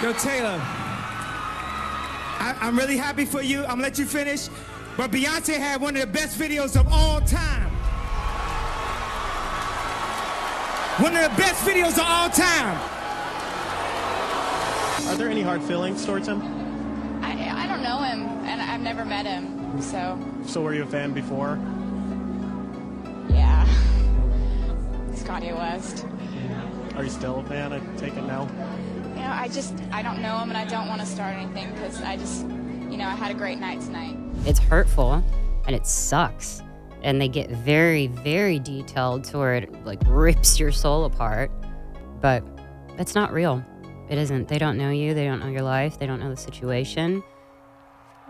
Yo, Taylor, I'm really happy for you. I'm gonna let you finish. But Beyonce had one of the best videos of all time. One of the best videos of all time. Are there any hard feelings towards him? I don't know him, and I've never met him, so... So were you a fan before? Yeah. It's Kanye West. Are you still a fan? I take it now. You know, I don't know him, and I don't want to start anything, because I had a great night tonight. It's hurtful, and it sucks. And they get very, very detailed to where it, like, rips your soul apart. But it's not real. It isn't. They don't know you. They don't know your life. They don't know the situation.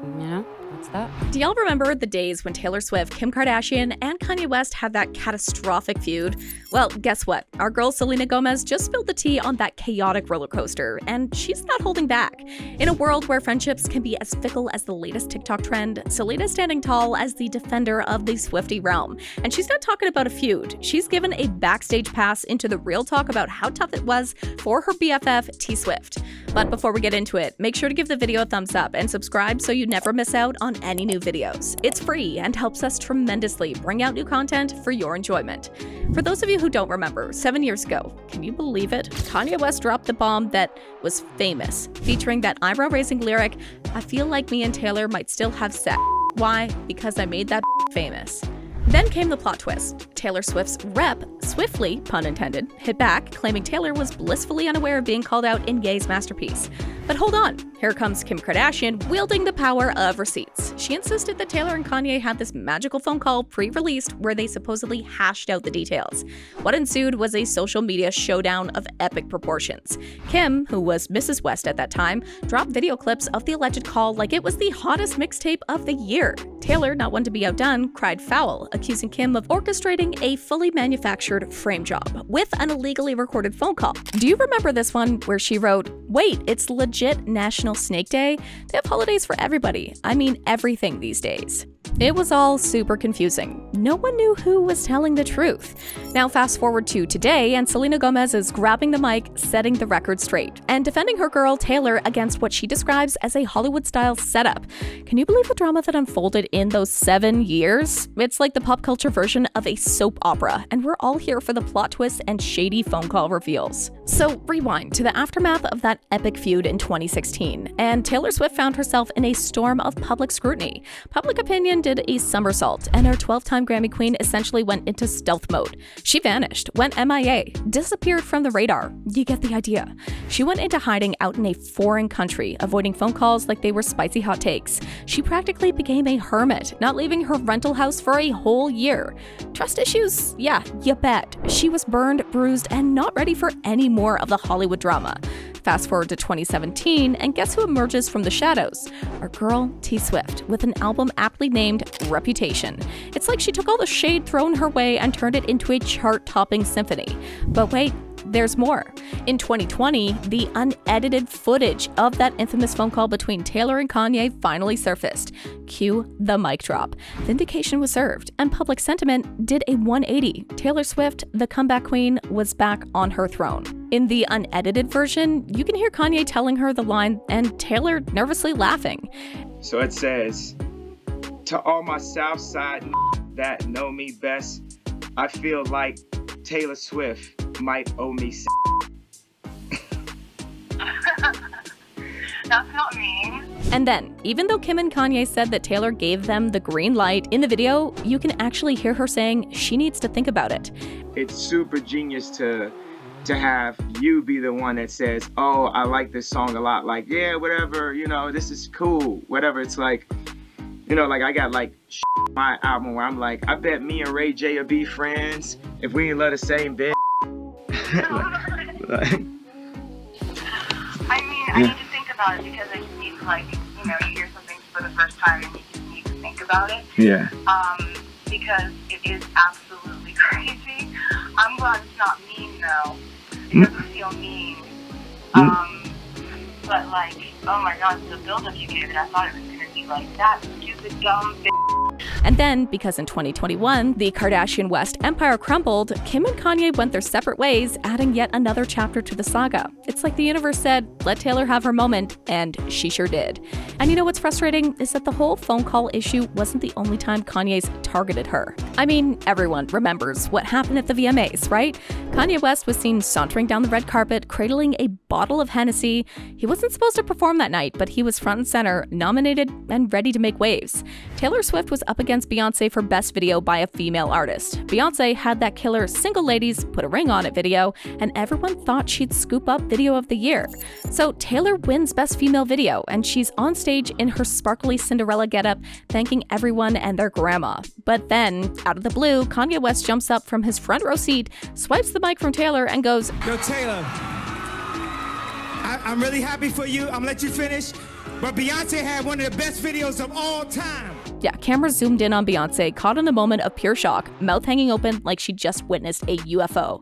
You know, that's that. Do y'all remember the days when Taylor Swift, Kim Kardashian, and Kanye West had that catastrophic feud? Well, guess what? Our girl Selena Gomez just spilled the tea on that chaotic roller coaster, and she's not holding back. In a world where friendships can be as fickle as the latest TikTok trend, Selena's standing tall as the defender of the Swiftie realm. And she's not talking about a feud. She's given a backstage pass into the real talk about how tough it was for her BFF, T Swift. But before we get into it, make sure to give the video a thumbs up and subscribe so you never miss out on any new videos. It's free and helps us tremendously bring out new content for your enjoyment. For those of you who don't remember, 7 years ago, can you believe it? Kanye West dropped the bomb that was famous, featuring that eyebrow-raising lyric, "I feel like me and Taylor might still have sex. Why? Because I made that famous." Then came the plot twist. Taylor Swift's rep swiftly, pun intended, hit back, claiming Taylor was blissfully unaware of being called out in Ye's masterpiece. But hold on, here comes Kim Kardashian wielding the power of receipts. She insisted that Taylor and Kanye had this magical phone call pre-released where they supposedly hashed out the details. What ensued was a social media showdown of epic proportions. Kim, who was Mrs. West at that time, dropped video clips of the alleged call like it was the hottest mixtape of the year. Taylor, not one to be outdone, cried foul, accusing Kim of orchestrating a fully manufactured frame job with an illegally recorded phone call. Do you remember this one where she wrote, "Wait, it's legit National Snake Day? They have holidays for everybody. I mean everything these days." It was all super confusing. No one knew who was telling the truth. Now fast forward to today, and Selena Gomez is grabbing the mic, setting the record straight, and defending her girl Taylor against what she describes as a Hollywood-style setup. Can you believe the drama that unfolded in those 7 years? It's like the pop culture version of a soap opera, and we're all here for the plot twists and shady phone call reveals. So rewind to the aftermath of that epic feud in 2016, and Taylor Swift found herself in a storm of public scrutiny. Public opinion did a somersault, and our 12-time Grammy queen essentially went into stealth mode. She vanished, went MIA, disappeared from the radar. You get the idea. She went into hiding out in a foreign country, avoiding phone calls like they were spicy hot takes. She practically became a hermit, not leaving her rental house for a whole year. Trust issues? Yeah, you bet. She was burned, bruised, and not ready for any more of the Hollywood drama. Fast forward to 2017, and guess who emerges from the shadows? Our girl, T Swift, with an album aptly named Reputation. It's like she took all the shade thrown her way and turned it into a chart-topping symphony. But wait, there's more. In 2020, the unedited footage of that infamous phone call between Taylor and Kanye finally surfaced. Cue the mic drop. Vindication was served, and public sentiment did a 180. Taylor Swift, the comeback queen, was back on her throne. In the unedited version, you can hear Kanye telling her the line and Taylor nervously laughing. So it says, "To all my Southside that know me best, I feel like Taylor Swift might owe me That's not mean." And then, even though Kim and Kanye said that Taylor gave them the green light, in the video, you can actually hear her saying she needs to think about it. It's super genius to have you be the one that says, "Oh, I like this song a lot." Like, yeah, whatever, this is cool, whatever. It's like, like I got like my album where I'm like, I bet me and Ray J will be friends if we ain't love the same bitch. I mean, I need to think about it because I just need to, you hear something for the first time and you just need to think about it. Yeah. Because it is absolutely crazy. I'm glad it's not mean though. It doesn't feel mean. But oh my god, the build-up you gave it, I thought it was gonna be like that stupid dumb bitch. And then, because in 2021, the Kardashian-West empire crumbled, Kim and Kanye went their separate ways, adding yet another chapter to the saga. It's like the universe said, let Taylor have her moment, and she sure did. And you know what's frustrating is that the whole phone call issue wasn't the only time Kanye's targeted her. I mean, everyone remembers what happened at the VMAs, right? Kanye West was seen sauntering down the red carpet, cradling a bottle of Hennessy. He wasn't supposed to perform that night, but he was front and center, nominated and ready to make waves. Taylor Swift was up against Beyoncé for Best Video by a Female Artist. Beyoncé had that killer Single Ladies Put a Ring on It video, and everyone thought she'd scoop up Video of the Year. So Taylor wins Best Female Video, and she's on stage in her sparkly Cinderella getup, thanking everyone and their grandma. But then, out of the blue, Kanye West jumps up from his front row seat, swipes the mic from Taylor, and goes, Yo, Taylor, I'm really happy for you. I'm gonna let you finish. But Beyonce had one of the best videos of all time. Yeah, camera zoomed in on Beyonce, caught in a moment of pure shock, mouth hanging open like she just witnessed a UFO.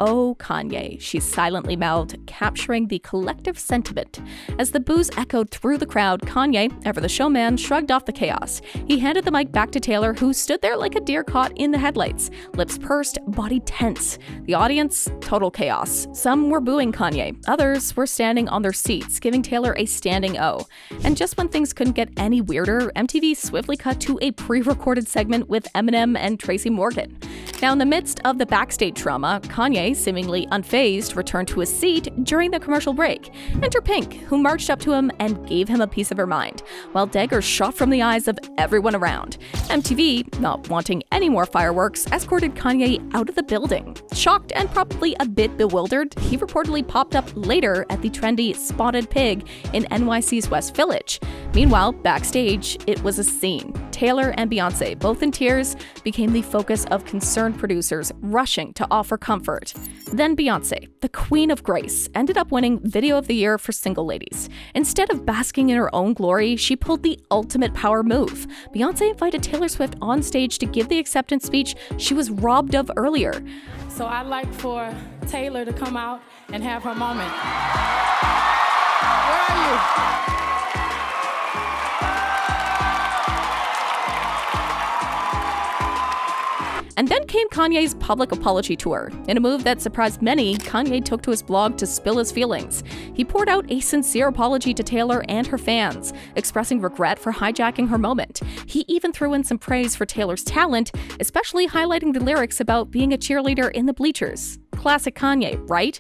"Oh, Kanye," she silently mouthed, capturing the collective sentiment. As the boos echoed through the crowd, Kanye, ever the showman, shrugged off the chaos. He handed the mic back to Taylor, who stood there like a deer caught in the headlights, lips pursed, body tense. The audience, total chaos. Some were booing Kanye, others were standing on their seats, giving Taylor a standing O. And just when things couldn't get any weirder, MTV swiftly cut to a pre-recorded segment with Eminem and Tracy Morgan. Now, in the midst of the backstage drama, Kanye, seemingly unfazed, returned to his seat during the commercial break. Enter Pink, who marched up to him and gave him a piece of her mind, while daggers shot from the eyes of everyone around. MTV, not wanting any more fireworks, escorted Kanye out of the building. Shocked and probably a bit bewildered, he reportedly popped up later at the trendy Spotted Pig in NYC's West Village. Meanwhile, backstage, it was a scene. Taylor and Beyoncé, both in tears, became the focus of concerned producers rushing to offer comfort. Then Beyoncé, the Queen of Grace, ended up winning Video of the Year for Single Ladies. Instead of basking in her own glory, she pulled the ultimate power move. Beyoncé invited Taylor Swift on stage to give the acceptance speech she was robbed of earlier. So I'd like for Taylor to come out and have her moment. Where are you? And then came Kanye's public apology tour. In a move that surprised many, Kanye took to his blog to spill his feelings. He poured out a sincere apology to Taylor and her fans, expressing regret for hijacking her moment. He even threw in some praise for Taylor's talent, especially highlighting the lyrics about being a cheerleader in the bleachers. Classic Kanye, right?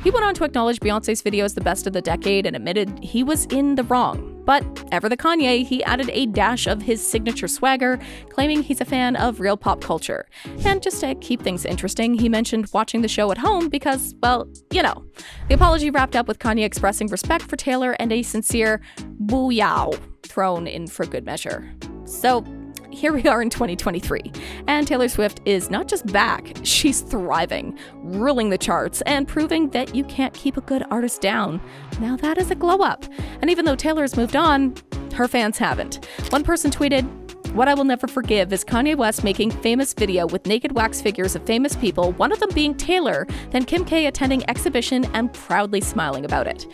He went on to acknowledge Beyoncé's video as the best of the decade and admitted he was in the wrong. But ever the Kanye, he added a dash of his signature swagger, claiming he's a fan of real pop culture. And just to keep things interesting, he mentioned watching the show at home because, well, you know. The apology wrapped up with Kanye expressing respect for Taylor and a sincere boo-yow thrown in for good measure. So, here we are in 2023, and Taylor Swift is not just back, she's thriving, ruling the charts, and proving that you can't keep a good artist down. Now that is a glow up. And even though Taylor's moved on, her fans haven't. One person tweeted, "What I will never forgive is Kanye West making famous video with naked wax figures of famous people, one of them being Taylor, then Kim K attending exhibition and proudly smiling about it."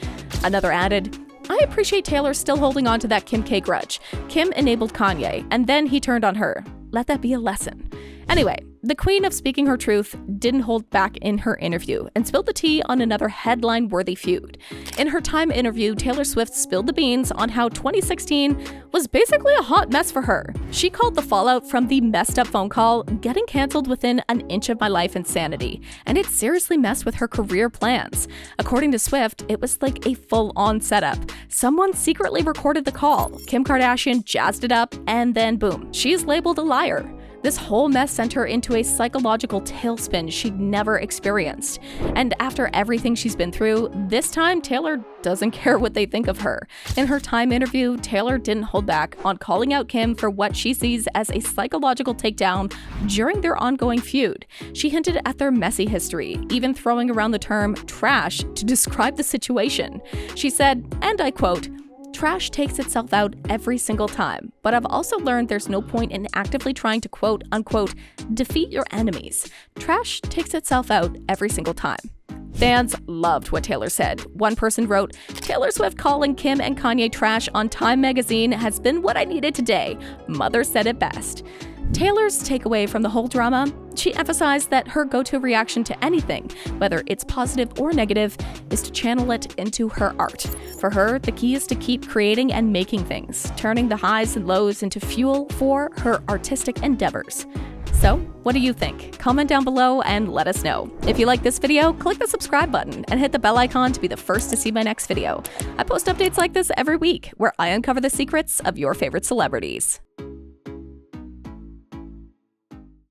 Another added, "I appreciate Taylor still holding on to that Kim K grudge. Kim enabled Kanye, and then he turned on her. Let that be a lesson." Anyway, the queen of speaking her truth didn't hold back in her interview and spilled the tea on another headline-worthy feud. In her Time interview, Taylor Swift spilled the beans on how 2016 was basically a hot mess for her. She called the fallout from the messed up phone call getting canceled within an inch of my life insanity, and it seriously messed with her career plans. According to Swift, it was like a full-on setup. Someone secretly recorded the call, Kim Kardashian jazzed it up, and then boom, she's labeled a liar. This whole mess sent her into a psychological tailspin she'd never experienced. And after everything she's been through, this time Taylor doesn't care what they think of her. In her Time interview, Taylor didn't hold back on calling out Kim for what she sees as a psychological takedown during their ongoing feud. She hinted at their messy history, even throwing around the term trash to describe the situation. She said, and I quote, "Trash takes itself out every single time, but I've also learned there's no point in actively trying to quote unquote defeat your enemies. Trash takes itself out every single time." Fans loved what Taylor said. One person wrote, "Taylor Swift calling Kim and Kanye trash on Time magazine has been what I needed today. Mother said it best." Taylor's takeaway from the whole drama, she emphasized that her go-to reaction to anything, whether it's positive or negative, is to channel it into her art. For her, the key is to keep creating and making things, turning the highs and lows into fuel for her artistic endeavors. So, what do you think? Comment down below and let us know. If you like this video, click the subscribe button and hit the bell icon to be the first to see my next video. I post updates like this every week, where I uncover the secrets of your favorite celebrities.